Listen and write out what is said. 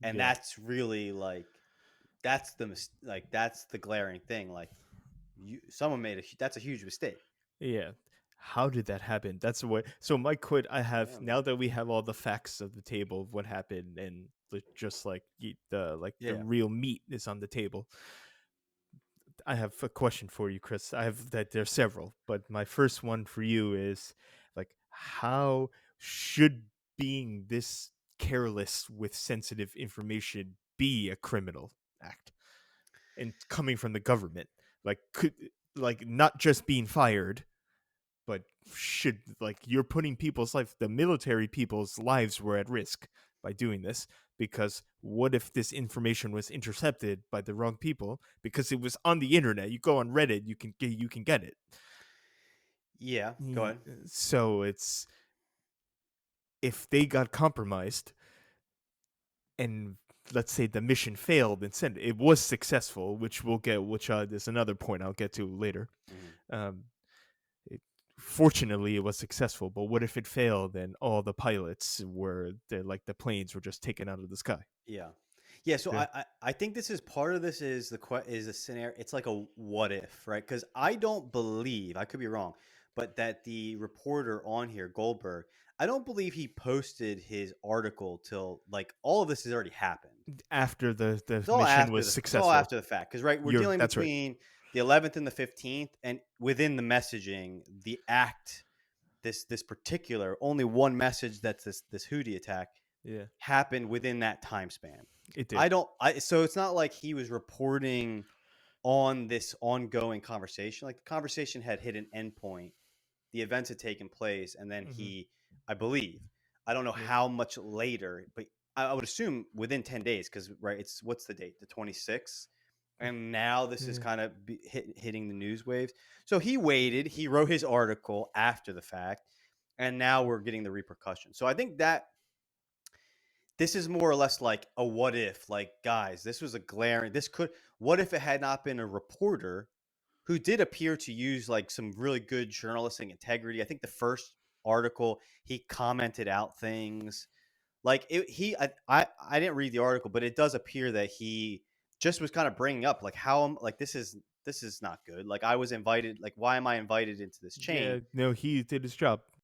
And Yeah. that's really like that's the glaring thing. Like someone made that's a huge mistake. Yeah. How did that happen? That's what. So my quit. I have Yeah, now that we have all the facts of the table of what happened, and just like the yeah, real meat is on the table. I have a question for you, Chris. I have that there's several, but my first one for you is like, how should being this careless with sensitive information be a criminal act? And coming from the government, like could like not just being fired, but should like you're putting people's life, the military people's lives were at risk by doing this, because what if this information was intercepted by the wrong people because it was on the internet? You go on Reddit, you can get it. yeah. Go ahead. So it's, if they got compromised and let's say the mission failed and sent it was successful, which we'll get, which is another point I'll get to later. Mhm. um, it, Fortunately it was successful, but what if it failed and all the pilots were like the planes were just taken out of the sky? Yeah, yeah. So Yeah. I think this is part of this is is a scenario. It's like a what if, right? Because I don't believe, I could be wrong, but that the reporter on here, Goldberg, I don't believe he posted his article till like all of this has already happened. After the It's all mission after was the it's all successful. after the fact because right, we're You're dealing That's right. between the 11th and the 15th, and within the messaging, the act, this particular only one message that's this Houthi attack Yeah, happened within that time span. it did. I don't I so it's not like he was reporting on this ongoing conversation. Like the conversation had hit an endpoint, the events had taken place, and then Hmm. I believe, I don't know Yeah. how much later, but I would assume within 10 days because right, it's what's the date? The 26th. And now this is Yeah. kind of hitting the news waves. So he waited, he wrote his article after the fact, and now we're getting the repercussions. So I think that this is more or less like a what if, like guys, this was a glaring, this could, what if it had not been a reporter who did appear to use like some really good journalistic integrity. I think the first article he commented out things like I didn't read the article, but it does appear that he just was kind of bringing up like how I'm like this is not good. Like I was invited, like why am I invited into this chain? Yeah, no, he did his job.